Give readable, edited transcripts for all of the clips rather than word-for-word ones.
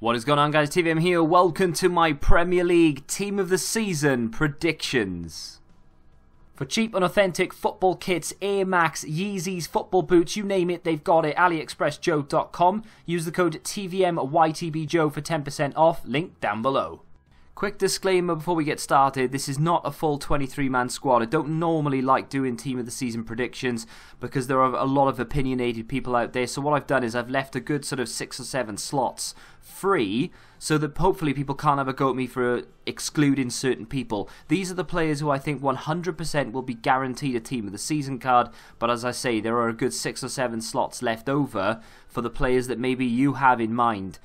What is going on, guys? TVM here. Welcome to my Premier League Team of the Season predictions. For cheap and authentic football kits, Air Max, Yeezys, football boots, you name it, they've got it. AliExpressJoe.com. Use the code TVMYTBJoe for 10% off. Link down below. Quick disclaimer before we get started, this is not a full 23-man squad. I don't normally like doing Team of the Season predictions because there are a lot of opinionated people out there. So what I've done is I've left a good sort of 6 or 7 slots free so that hopefully people can't have a go at me for excluding certain people. These are the players who I think 100% will be guaranteed a Team of the Season card, but as I say, there are a good 6 or 7 slots left over for the players that maybe you have in mind.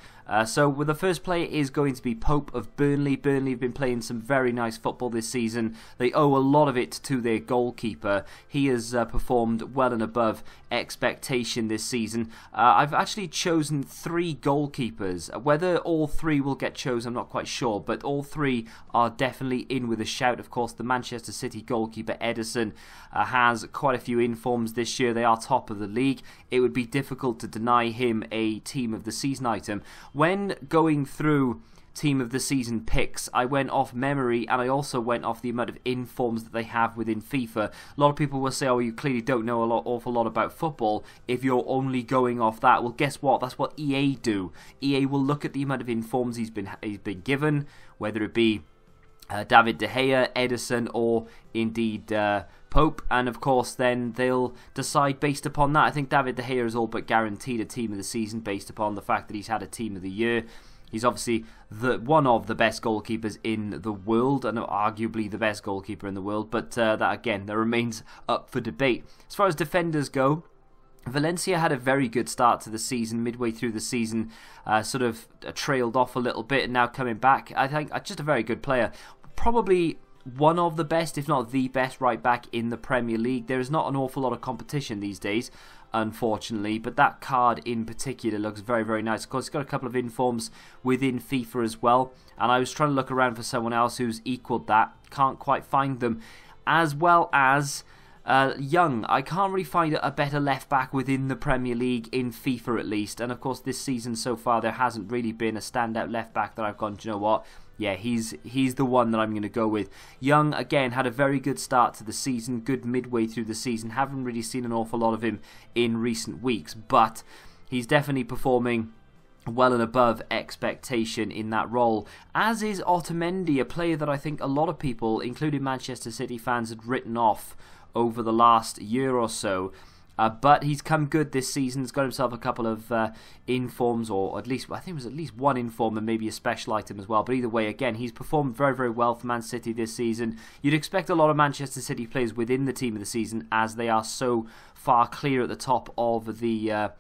So the first player is going to be Pope of Burnley. Burnley have been playing some very nice football this season. They owe a lot of it to their goalkeeper. He has performed well and above expectation this season. I've actually chosen 3 goalkeepers. Whether all 3 will get chosen, I'm not quite sure, but all 3 are definitely in with a shout. Of course, the Manchester City goalkeeper EDERSON has quite a few informs this year. They are top of the league. It would be difficult to deny him a Team of the Season item. When going through Team of the Season picks, I went off memory and I also went off the amount of informs that they have within FIFA. A lot of people will say, oh, you clearly don't know awful lot about football if you're only going off that. Well, guess what? That's what EA do. EA will look at the amount of informs he's been given, whether it be David De Gea, EDERSON, or indeed Pope, and of course then they'll decide based upon that. I think David De Gea is all but guaranteed a Team of the Season based upon the fact that he's had a Team of the Year. He's obviously one of the best goalkeepers in the world, and arguably the best goalkeeper in the world, but that again, that remains up for debate. As far as defenders go, Valencia had a very good start to the season. Midway through the season, sort of trailed off a little bit, and now coming back. I think just a very good player. Probably one of the best, if not the best, right back in the Premier League. There is not an awful lot of competition these days, unfortunately, but that card in particular looks very, very nice. Of course, it's got a couple of informs within FIFA as well, and I was trying to look around for someone else who's equaled that. Can't quite find them. As well as Young. I can't really find a better left back within the Premier League in FIFA at least, and of course this season so far there hasn't really been a standout left back that I've gone, do you know what? Yeah, he's the one that I'm going to go with. Young, again, had a very good start to the season, good midway through the season. Haven't really seen an awful lot of him in recent weeks, but he's definitely performing well and above expectation in that role. As is Otamendi, a player that I think a lot of people, including Manchester City fans, had written off over the last year or so. But he's come good this season. He's got himself a couple of informs, or at least, I think it was at least one inform and maybe a special item as well. But either way, again, he's performed very, very well for Man City this season. You'd expect a lot of Manchester City players within the Team of the Season as they are so far clear at the top of the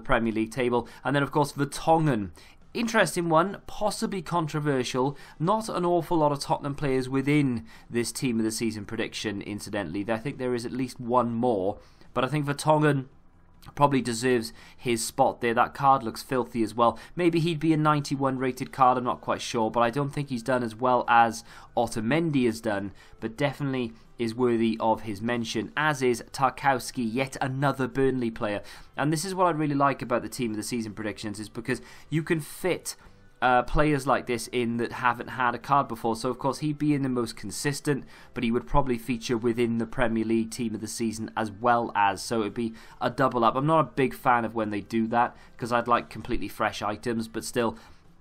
Premier League table. And then, of course, Vertonghen. Interesting one, possibly controversial. Not an awful lot of Tottenham players within this Team of the Season prediction, incidentally. I think there is at least one more. But I think Vertonghen probably deserves his spot there. That card looks filthy as well. Maybe he'd be a 91 rated card, I'm not quite sure. But I don't think he's done as well as Otamendi has done. But definitely is worthy of his mention, as is Tarkowski, yet another Burnley player. And this is what I really like about the Team of the Season predictions, is because you can fit players like this in that haven't had a card before. So of course he'd be in the most consistent, but he would probably feature within the Premier League Team of the Season as well as, so it'd be a double up. I'm not a big fan of when they do that because I'd like completely fresh items, but still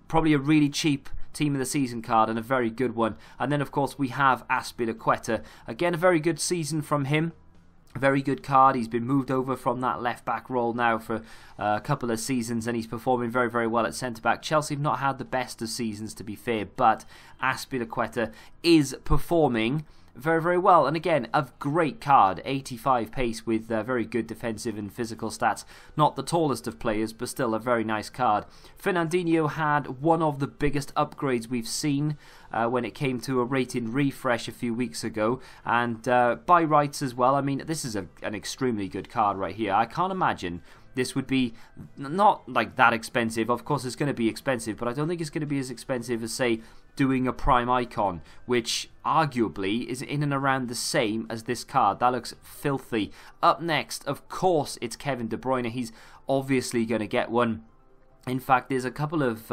probably a really cheap Team of the Season card and a very good one. And then of course we have AZPILICUETA, again a very good season from him. Very good card. He's been moved over from that left-back role now for a couple of seasons, and he's performing very, very well at centre-back. Chelsea have not had the best of seasons, to be fair, but AZPILICUETA is performing very, very well. And again, a great card. 85 pace with very good defensive and physical stats. Not the tallest of players, but still a very nice card. Fernandinho had one of the biggest upgrades we've seen when it came to a rating refresh a few weeks ago. And by rights as well. I mean, this is an extremely good card right here. I can't imagine this would be not like that expensive. Of course, it's going to be expensive, but I don't think it's going to be as expensive as, say, doing a prime icon, which arguably is in and around the same as this card. That looks filthy. Up next, of course, it's Kevin De Bruyne. He's obviously going to get one. In fact, there's a couple of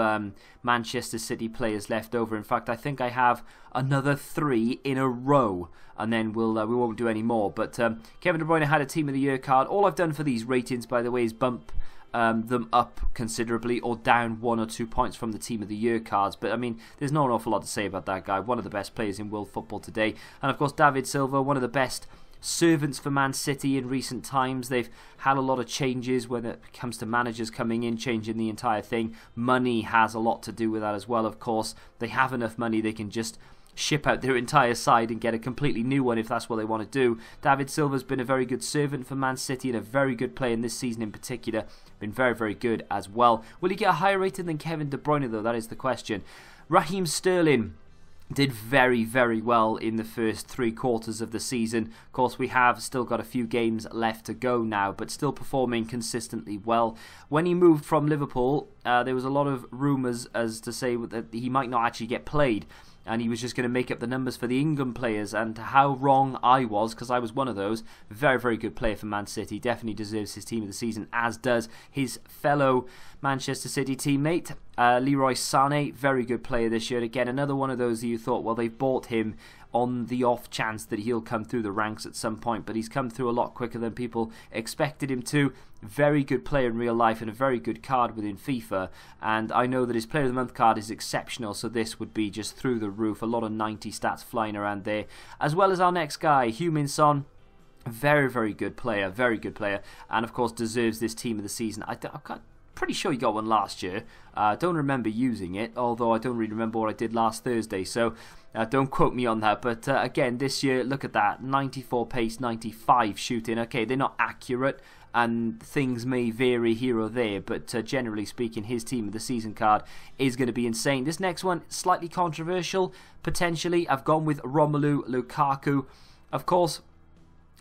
Manchester City players left over. In fact, I think I have another 3 in a row, and then we won't do any more. But Kevin De Bruyne had a Team of the Year card. All I've done for these ratings, by the way, is bump them up considerably or down 1 or 2 points from the Team of the Year cards. But I mean, there's not an awful lot to say about that guy. One of the best players in world football today. And of course, David Silva, one of the best servants for Man City in recent times. They've had a lot of changes when it comes to managers coming in, changing the entire thing. Money has a lot to do with that as well, of course. They have enough money, they can just ship out their entire side and get a completely new one if that's what they want to do. David Silva's been a very good servant for Man City and a very good player in this season in particular. Been very, very good as well. Will he get a higher rating than Kevin De Bruyne though? That is the question. Raheem Sterling did very, very well in the first 3 quarters of the season. Of course, we have still got a few games left to go now, but still performing consistently well. When he moved from Liverpool, there was a lot of rumours as to say that he might not actually get played, and he was just going to make up the numbers for the England players, and how wrong I was, because I was one of those. Very, very good player for Man City. Definitely deserves his Team of the Season, as does his fellow Manchester City teammate, Leroy Sané. Very good player this year. Again, another one of those that you thought, well, they've bought him on the off chance that he'll come through the ranks at some point, but he's come through a lot quicker than people expected him to. Very good player in real life and a very good card within FIFA, and I know that his Player of the Month card is exceptional, so this would be just through the roof. A lot of 90 stats flying around there, as well as our next guy, Heung-min Son. Very, very good player, and of course deserves this Team of the Season. I'm pretty sure he got one last year. I don't remember using it, although I don't really remember what I did last Thursday, so don't quote me on that. But again, this year, look at that, 94 pace, 95 shooting. Okay, they're not accurate, and things may vary here or there, but generally speaking, his Team of the Season card is going to be insane. This next one, slightly controversial, potentially. I've gone with Romelu Lukaku. Of course,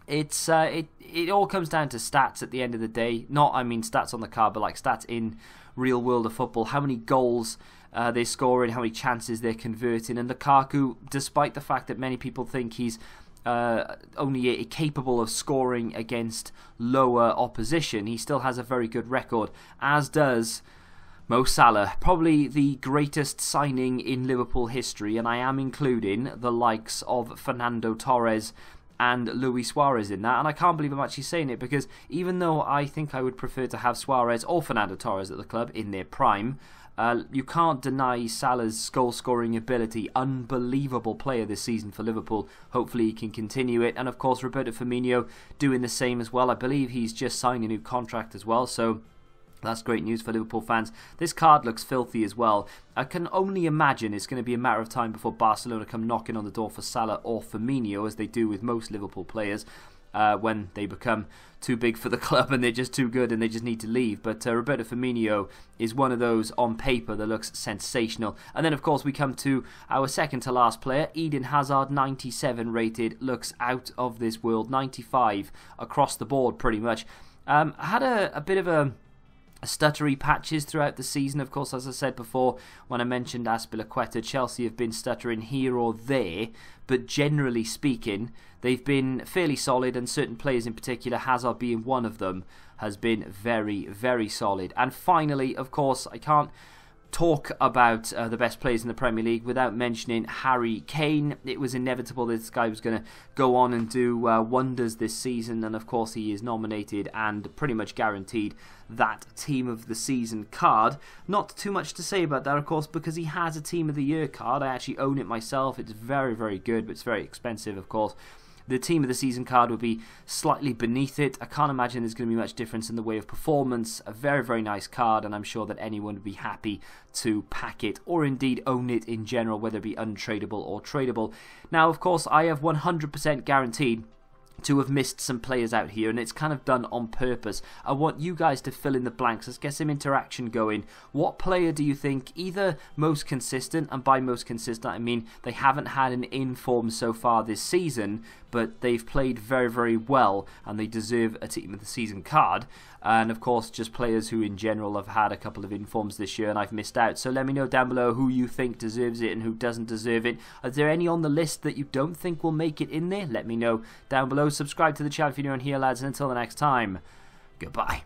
it all comes down to stats at the end of the day. Not, I mean, stats on the card, but like stats in real world of football. How many goals they're scoring, how many chances they're converting. And Lukaku, despite the fact that many people think he's only capable of scoring against lower opposition, he still has a very good record, as does Mo Salah, probably the greatest signing in Liverpool history, and I am including the likes of Fernando Torres and Luis Suarez in that. And I can't believe I'm actually saying it, because even though I think I would prefer to have Suarez or Fernando Torres at the club in their prime, you can't deny Salah's goal-scoring ability. Unbelievable player this season for Liverpool. Hopefully he can continue it. And of course, Roberto Firmino doing the same as well. I believe he's just signed a new contract as well, so that's great news for Liverpool fans. This card looks filthy as well. I can only imagine it's going to be a matter of time before Barcelona come knocking on the door for Salah or Firmino, as they do with most Liverpool players, when they become too big for the club and they're just too good and they just need to leave. But Roberto Firmino is one of those on paper that looks sensational. And then of course we come to our second to last player, Eden Hazard, 97 rated, looks out of this world, 95 across the board pretty much. Had a bit of a stuttery patches throughout the season. Of course, as I said before, when I mentioned AZPILICUETA, Chelsea have been stuttering here or there, but generally speaking, they've been fairly solid, and certain players in particular, Hazard being one of them, has been very, very solid. And finally, of course, I can't talk about the best players in the Premier League without mentioning Harry Kane. It was inevitable that this guy was going to go on and do wonders this season, and of course he is nominated and pretty much guaranteed that Team of the Season card. Not too much to say about that, of course, because he has a Team of the Year card. I actually own it myself. It's very, very good, but it's very expensive, of course. The Team of the Season card would be slightly beneath it. I can't imagine there's going to be much difference in the way of performance. A very, very nice card, and I'm sure that anyone would be happy to pack it, or indeed own it in general, whether it be untradeable or tradable. Now, of course, I have 100% guaranteed to have missed some players out here, and it's kind of done on purpose. I want you guys to fill in the blanks. Let's get some interaction going. What player do you think either most consistent, and by most consistent I mean they haven't had an in-form so far this season, but they've played very, very well and they deserve a Team of the Season card? And of course, just players who in general have had a couple of informs this year and I've missed out. So let me know down below who you think deserves it and who doesn't deserve it. Are there any on the list that you don't think will make it in there? Let me know down below. Subscribe to the channel if you're new on here, lads. And until the next time, goodbye.